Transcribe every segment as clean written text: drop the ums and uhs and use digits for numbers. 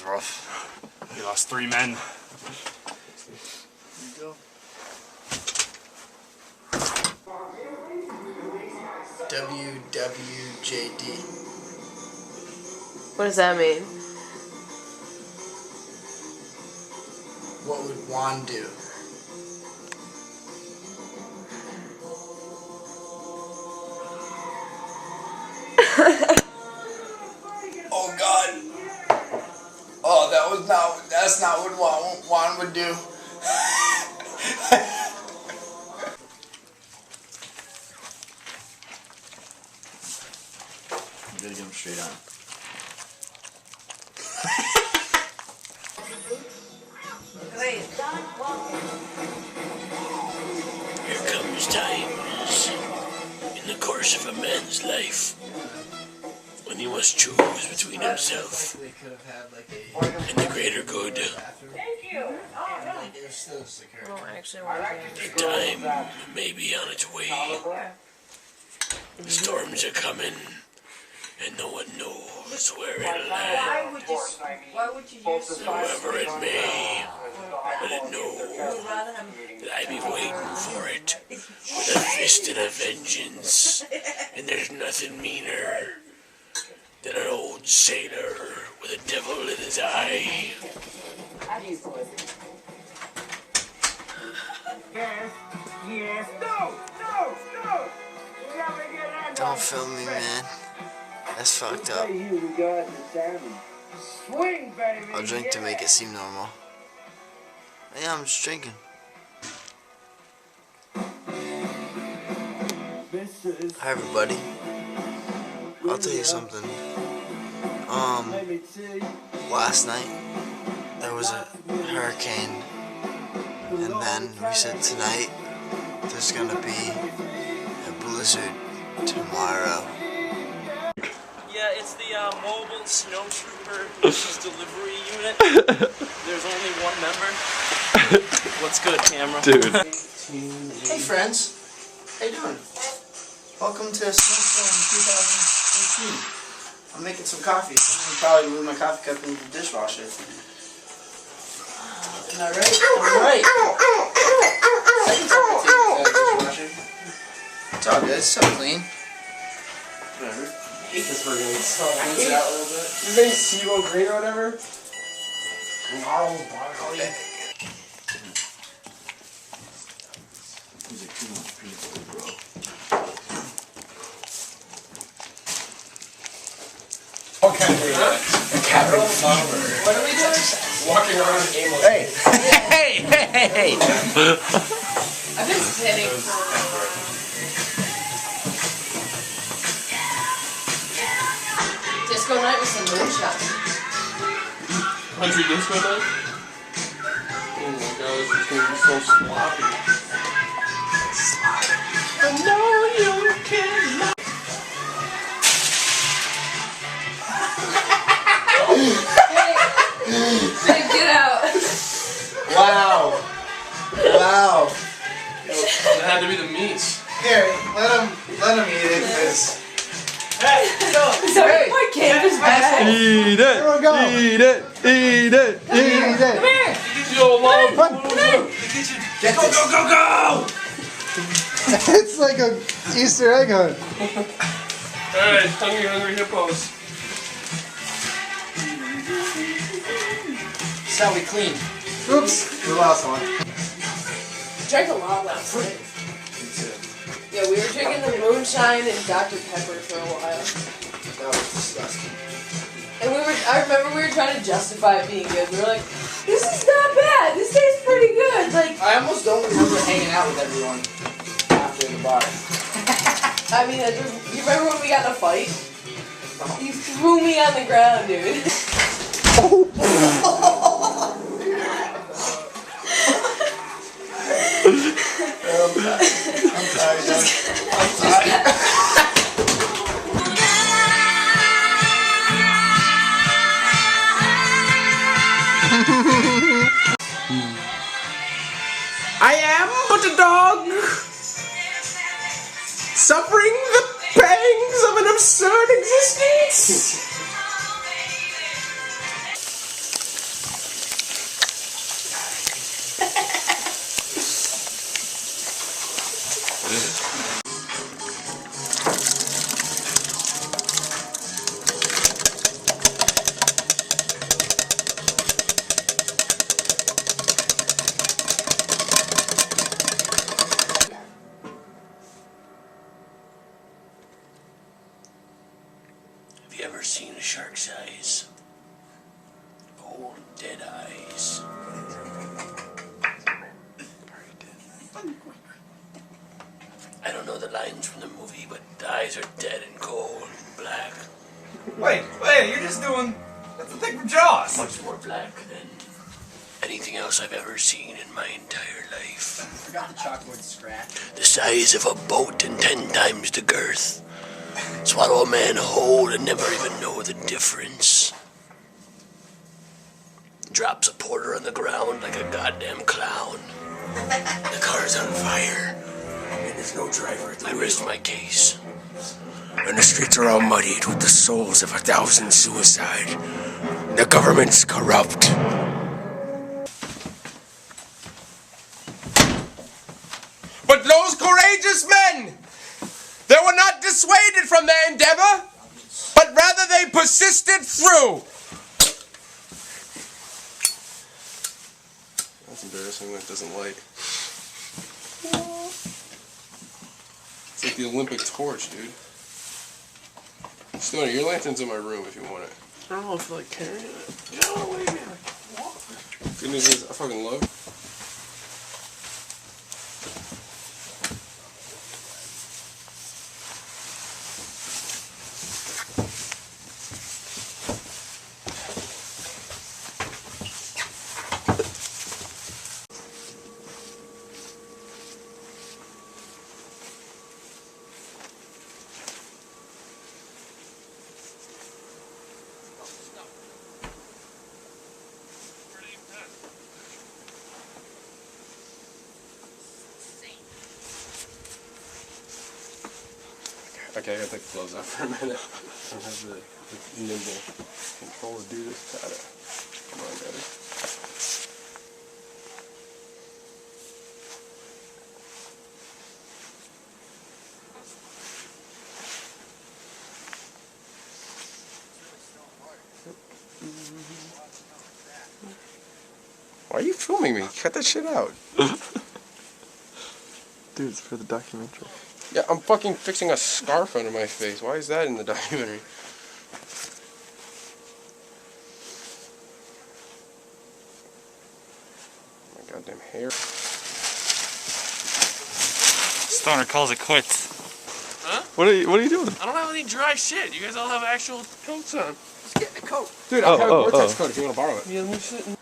rough. We lost 3 men. WWJD. What does that mean? What would Juan do? Oh God! Oh, that's not what Juan would do. You gotta get him straight on. Here comes times in the course of a man's life when he must choose between himself and the greater good. The time may be on its way. The storms are coming, and no one knows where it'll land. However it may, let it know that I be waiting for it with a fist and a vengeance, and there's nothing meaner than an old sailor with a devil in his eye. Don't film me, man. That's fucked up. I'll drink to make it seem normal. Yeah, I'm just drinking. Hi, everybody. I'll tell you something. Last night there was a hurricane, and then we said tonight there's gonna be a blizzard tomorrow. Yeah, it's the mobile snowtrooper delivery unit. There's only one member. What's good, camera? Dude. Hey, friends. How you doing? Welcome to Snowstorm 2018. I'm making some coffee. I'm probably moving my coffee cup into the dishwasher. Isn't that right? I'm right. Second time I take it out of the dishwasher. It's all good. It's so clean. Whatever. I hate this burger. It's so rinse it out a little bit. You made zero grade or whatever? These are too much people, bro. Okay. Captain Flower. What are we doing? Walking around aimlessly. Hey! Hey! I've been sitting for... Disco night with some moonshine. Country disco night? Oh my god, this is gonna be so sloppy. I know you cannot. Hey, get out. Wow. Wow. It had to be the meats. Here, let him eat it, because... Hey, go! Sorry, my campus bag. Eat it! Here we go. Eat it! Eat it! Come here. Eat it. Come here. Yo, love! Come here. Get Go, this. go, go, go! It's like a Easter egg hunt. Alright, hungry hippos. That's how we clean. Oops. We lost one. Drank a lot last night. Yeah, we were drinking the moonshine and Dr. Pepper for a while. That was disgusting. And I remember we were trying to justify it being good. We were like, this is not bad. This tastes pretty good. Like, I almost don't remember hanging out with everyone after the bar. I mean, you remember when we got in a fight? You threw me on the ground, dude. I'm sorry, Doug. I'm sorry. I am but a dog, suffering the pangs of an absurd existence. Have you ever seen a shark's eyes? Cold, dead eyes. I don't know the lines from the movie, but the eyes are dead and cold and black. Wait, you're just doing... That's the thing from Jaws. Much more black than anything else I've ever seen in my entire life. Forgot the chalkboard scratch. The size of a boat and 10 times the girth. Swallow a man whole and never even know the difference. Drops a porter on the ground like a goddamn clown. The car's on fire, and there's no driver at the wheel. I rest my case. And the streets are all muddied with the souls of 1,000 suicide. The government's corrupt. But those courageous men, they were not dissuaded from their endeavor, but rather they persisted through. That's embarrassing. That doesn't light. It's like the Olympic torch, dude. Stoney, your lantern's in my room if you want it. I don't know if I like carrying it. No, wait a minute. Good news is I fucking love it. Okay, I gotta take the gloves off for a minute. I don't have the nimble control to do this. Got it. Come on, buddy. Why are you filming me? Cut that shit out. Dude, it's for the documentary. Yeah, I'm fucking fixing a scarf under my face. Why is that in the documentary? My goddamn hair. Stoner calls it quits. Huh? What are you doing? I don't have any dry shit. You guys all have actual coats on. Let's get the coat. Dude, I have a Vortex coat if you want to borrow it. Yeah, let me sit in.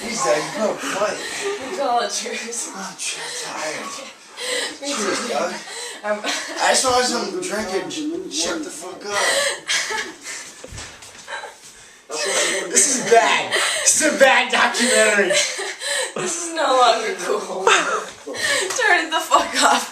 He's like, no, funny. We call it cheers. I'm tired. Me Cheers, too. dog. I saw some drinking. Shut the fuck up. This is bad. This is a bad documentary. This is no longer cool. Turn it the fuck off.